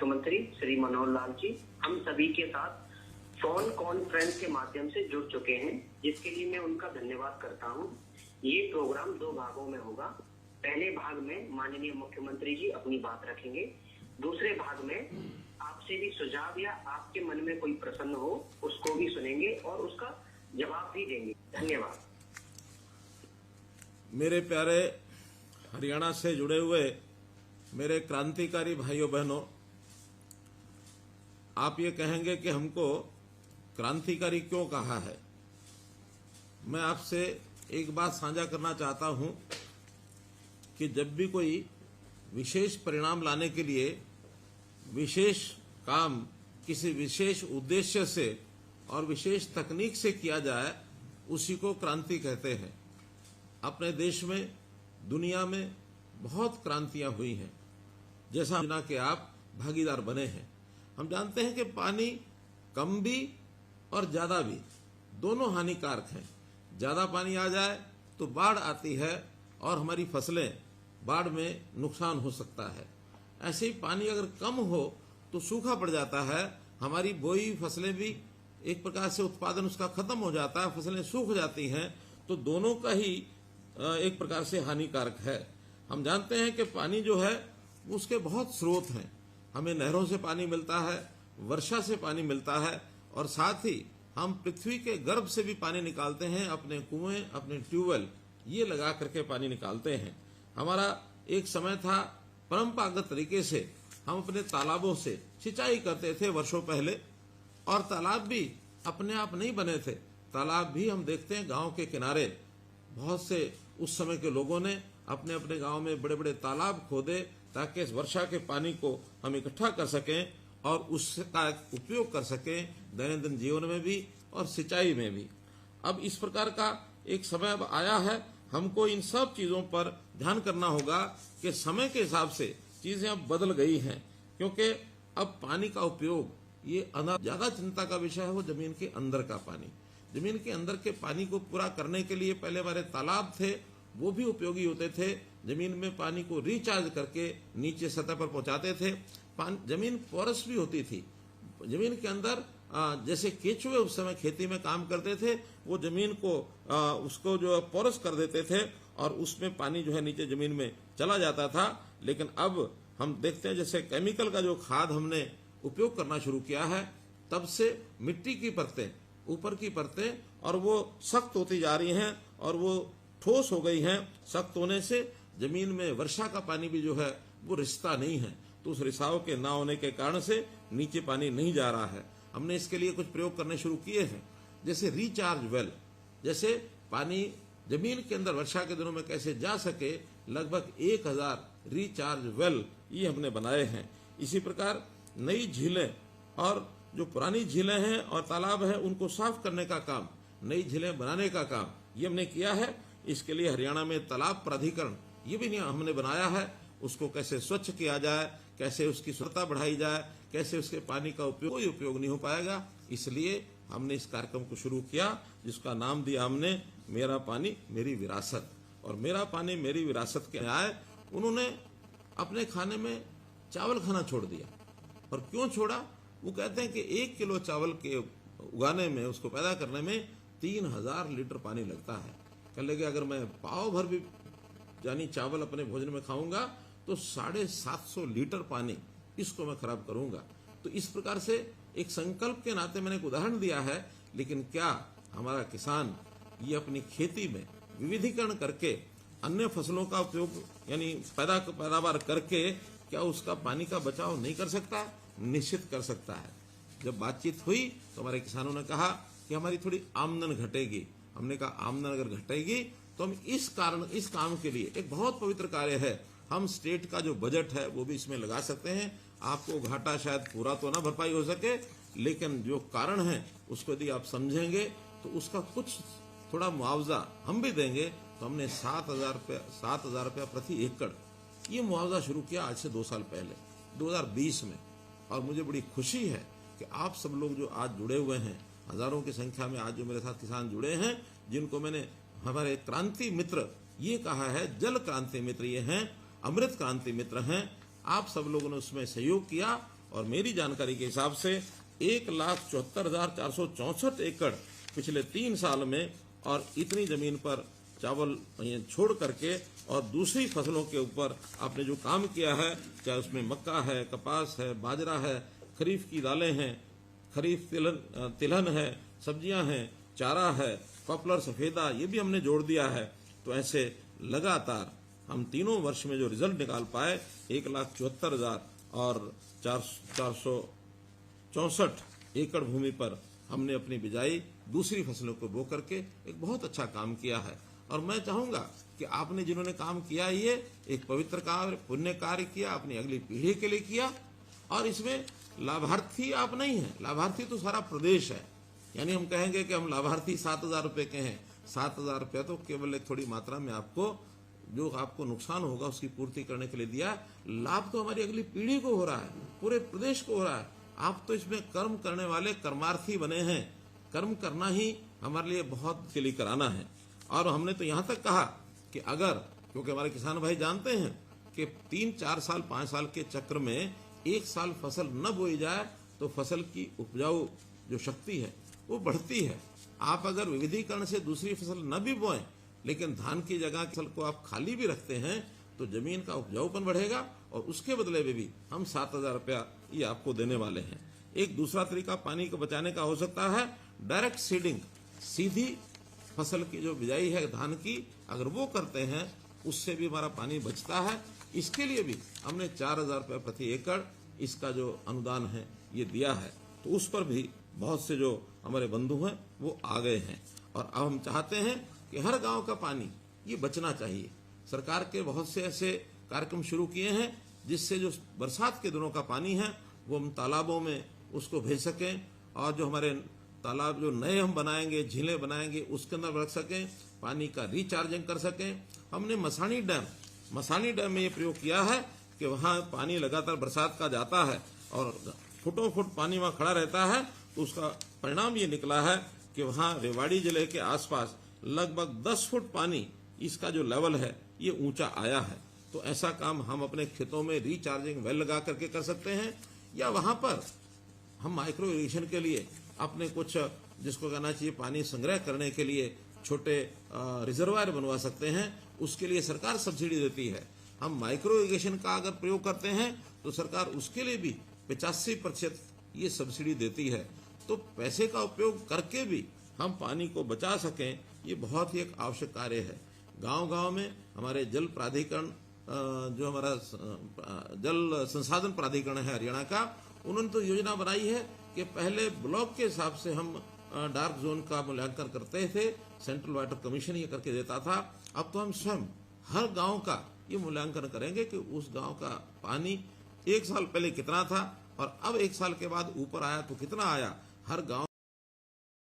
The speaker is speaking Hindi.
मुख्यमंत्री श्री मनोहर लाल जी हम सभी के साथ फोन कॉन्फ्रेंस के माध्यम से जुड़ चुके हैं, जिसके लिए मैं उनका धन्यवाद करता हूं। ये प्रोग्राम 2 भागों में होगा। पहले भाग में माननीय मुख्यमंत्री जी अपनी बात रखेंगे, दूसरे भाग में आपसे भी सुझाव या आपके मन में कोई प्रश्न हो उसको भी सुनेंगे और उसका जवाब भी देंगे। धन्यवाद। मेरे प्यारे हरियाणा से जुड़े हुए मेरे क्रांतिकारी भाइयों बहनों, आप ये कहेंगे कि हमको क्रांतिकारी क्यों कहा है। मैं आपसे एक बात साझा करना चाहता हूं कि जब भी कोई विशेष परिणाम लाने के लिए विशेष काम किसी विशेष उद्देश्य से और विशेष तकनीक से किया जाए, उसी को क्रांति कहते हैं। अपने देश में, दुनिया में बहुत क्रांतियां हुई हैं, जैसा योजना के आप भागीदार बने हैं। हम जानते हैं कि पानी कम भी और ज्यादा भी दोनों हानिकारक हैं। ज्यादा पानी आ जाए तो बाढ़ आती है और हमारी फसलें बाढ़ में नुकसान हो सकता है। ऐसे ही पानी अगर कम हो तो सूखा पड़ जाता है, हमारी बोई फसलें भी एक प्रकार से उत्पादन उसका खत्म हो जाता है, फसलें सूख जाती हैं। तो दोनों का ही एक प्रकार से हानिकारक है। हम जानते हैं कि पानी जो है उसके बहुत स्रोत हैं। हमें नहरों से पानी मिलता है, वर्षा से पानी मिलता है, और साथ ही हम पृथ्वी के गर्भ से भी पानी निकालते हैं। अपने कुएं, अपने ट्यूबवेल ये लगा करके पानी निकालते हैं। हमारा एक समय था परंपरागत तरीके से हम अपने तालाबों से सिंचाई करते थे वर्षों पहले, और तालाब भी अपने आप नहीं बने थे। तालाब भी हम देखते हैं गांव के किनारे बहुत से उस समय के लोगों ने अपने अपने गांव में बड़े बड़े तालाब खोदे ताकि इस वर्षा के पानी को हम इकट्ठा कर सकें और उसका उपयोग कर सकें दैनंदिन जीवन में भी और सिंचाई में भी। अब इस प्रकार का एक समय अब आया है, हमको इन सब चीजों पर ध्यान करना होगा कि समय के हिसाब से चीजें अब बदल गई हैं, क्योंकि अब पानी का उपयोग ये ज्यादा चिंता का विषय है वो जमीन के अंदर का पानी। जमीन के अंदर के पानी को पूरा करने के लिए पहले हमारे तालाब थे, वो भी उपयोगी होते थे। जमीन में पानी को रिचार्ज करके नीचे सतह पर पहुंचाते थे। जमीन पोरस भी होती थी। जमीन के अंदर जैसे केचुए उस समय खेती में काम करते थे, वो जमीन को उसको जो पोरस कर देते थे और उसमें पानी जो है नीचे जमीन में चला जाता था। लेकिन अब हम देखते हैं जैसे केमिकल का जो खाद हमने उपयोग करना शुरू किया है, तब से मिट्टी की परतें, ऊपर की परतें, और वो सख्त होती जा रही हैं और वो ठोस हो गई हैं। सख्त होने से जमीन में वर्षा का पानी भी जो है वो रिसता नहीं है, तो उस रिसाव के ना होने के कारण से नीचे पानी नहीं जा रहा है। हमने इसके लिए कुछ प्रयोग करने शुरू किए हैं, जैसे रिचार्ज वेल, जैसे पानी जमीन के अंदर वर्षा के दिनों में कैसे जा सके, लगभग 1000 रिचार्ज वेल ये हमने बनाए हैं। इसी प्रकार नई झीलें और जो पुरानी झीलें हैं और तालाब हैं उनको साफ करने का काम, नई झीलें बनाने का काम ये हमने किया है। इसके लिए हरियाणा में तालाब प्राधिकरण ये भी हमने बनाया है। उसको कैसे स्वच्छ किया जाए, कैसे उसकी शुद्धता बढ़ाई जाए, कैसे उसके पानी का कोई उपयोग नहीं हो पाएगा, इसलिए हमने इस कार्यक्रम को शुरू किया, जिसका नाम दिया हमने मेरा पानी मेरी विरासत। और मेरा पानी मेरी विरासत के आए, उन्होंने अपने खाने में चावल खाना छोड़ दिया। और क्यों छोड़ा? वो कहते हैं कि 1 किलो चावल के उगाने में, उसको पैदा करने में 3000 लीटर पानी लगता है। कह लगे अगर मैं पाव भर भी यानी चावल अपने भोजन में खाऊंगा तो 750 लीटर पानी इसको मैं खराब करूंगा। तो इस प्रकार से एक संकल्प के नाते मैंने एक उदाहरण दिया है। लेकिन क्या हमारा किसान ये अपनी खेती में विविधीकरण करके अन्य फसलों का उपयोग यानी पैदावार करके क्या उसका पानी का बचाव नहीं कर सकता? निश्चित कर सकता है। जब बातचीत हुई तो हमारे किसानों ने कहा कि हमारी थोड़ी आमदन घटेगी। हमने कहा आमदन अगर घटेगी तो हम इस काम के लिए एक बहुत पवित्र कार्य है, हम स्टेट का जो बजट है वो भी इसमें लगा सकते हैं। आपको घाटा शायद पूरा तो ना भरपाई हो सके, लेकिन जो कारण है उसको यदि आप समझेंगे तो उसका कुछ थोड़ा मुआवजा हम भी देंगे। तो हमने 7,000 रुपया प्रति एकड़ ये मुआवजा शुरू किया आज से 2 साल पहले 2020 में। और मुझे बड़ी खुशी है कि आप सब लोग जो आज जुड़े हुए हैं, हजारों की संख्या में आज जो मेरे साथ किसान जुड़े हैं, जिनको मैंने हमारे क्रांति मित्र ये कहा है, जल क्रांति मित्र ये हैं, अमृत क्रांति मित्र हैं। आप सब लोगों ने उसमें सहयोग किया और मेरी जानकारी के हिसाब से 1,74,464 एकड़ पिछले 3 साल में, और इतनी जमीन पर चावल छोड़ करके और दूसरी फसलों के ऊपर आपने जो काम किया है, चाहे उसमें मक्का है, कपास है, बाजरा है, खरीफ की दालें हैं, खरीफ तिलहन है, सब्जियां हैं, चारा है, पॉपुलर सफेदा, ये भी हमने जोड़ दिया है। तो ऐसे लगातार हम तीनों वर्ष में जो रिजल्ट निकाल पाए, 1,74,000 और 464 एकड़ भूमि पर हमने अपनी बिजाई दूसरी फसलों को बो करके एक बहुत अच्छा काम किया है। और मैं चाहूंगा कि आपने जिन्होंने काम किया, ये एक पवित्र कार्य, पुण्य कार्य किया, अपनी अगली पीढ़ी के लिए किया। और इसमें लाभार्थी आप नहीं हैं, लाभार्थी तो सारा प्रदेश है। यानी हम कहेंगे कि हम लाभार्थी 7,000 रुपए के हैं, 7,000 रुपया तो केवल एक थोड़ी मात्रा में आपको, जो आपको नुकसान होगा उसकी पूर्ति करने के लिए दिया। लाभ तो हमारी अगली पीढ़ी को हो रहा है, पूरे प्रदेश को हो रहा है। आप तो इसमें कर्म करने वाले कर्मार्थी बने हैं। कर्म करना ही हमारे लिए बहुत के लिए कराना है। और हमने तो यहाँ तक कहा कि अगर, क्योंकि हमारे किसान भाई जानते हैं कि 3, 4 साल, 5 साल के चक्र में एक साल फसल न बोई जाए तो फसल की उपजाऊ जो शक्ति है वो बढ़ती है। आप अगर विविधीकरण से दूसरी फसल न भी बोएं, लेकिन धान की जगह फसल को आप खाली भी रखते हैं तो जमीन का उपजाऊपन बढ़ेगा, और उसके बदले में भी हम 7,000 रुपया ये आपको देने वाले हैं। एक दूसरा तरीका पानी को बचाने का हो सकता है डायरेक्ट सीडिंग, सीधी फसल की जो बिजाई है धान की, अगर वो करते हैं उससे भी हमारा पानी बचता है। इसके लिए भी हमने 4,000 रुपये प्रति एकड़ इसका जो अनुदान है ये दिया है। तो उस पर भी बहुत से जो हमारे बंधु हैं वो आ गए हैं। और अब हम चाहते हैं कि हर गांव का पानी ये बचना चाहिए। सरकार के बहुत से ऐसे कार्यक्रम शुरू किए हैं जिससे जो बरसात के दिनों का पानी है वो हम तालाबों में उसको भेज सकें, और जो हमारे तालाब जो नए हम बनाएंगे, झीलें बनाएंगे, उसके अंदर रख सकें, पानी का रिचार्जिंग कर सकें। हमने मसानी डैम में ये प्रयोग किया है कि वहाँ पानी लगातार बरसात का जाता है और फुटों फुट पानी वहाँ खड़ा रहता है। तो उसका परिणाम ये निकला है कि वहाँ रेवाड़ी जिले के आसपास लगभग 10 फुट पानी इसका जो लेवल है ये ऊंचा आया है। तो ऐसा काम हम अपने खेतों में रिचार्जिंग वेल लगा करके कर सकते हैं, या वहाँ पर हम माइक्रो इरिगेशन के लिए अपने कुछ, जिसको कहना चाहिए पानी संग्रह करने के लिए छोटे रिजर्वायर बनवा सकते हैं। उसके लिए सरकार सब्सिडी देती है। हम माइक्रो इरिगेशन का अगर प्रयोग करते हैं तो सरकार उसके लिए भी 85% ये सब्सिडी देती है। तो पैसे का उपयोग करके भी हम पानी को बचा सकें, ये बहुत ही एक आवश्यक कार्य है। गांव-गांव में हमारे जल प्राधिकरण, जो हमारा जल संसाधन प्राधिकरण है हरियाणा का, उन्होंने तो योजना बनाई है कि पहले ब्लॉक के हिसाब से हम डार्क जोन का मूल्यांकन करते थे, सेंट्रल वाटर कमीशन ये करके देता था। अब तो हम स्वयं हर गांव का ये मूल्यांकन करेंगे कि उस गांव का पानी 1 साल पहले कितना था और अब 1 साल के बाद ऊपर आया तो कितना आया। हर गांव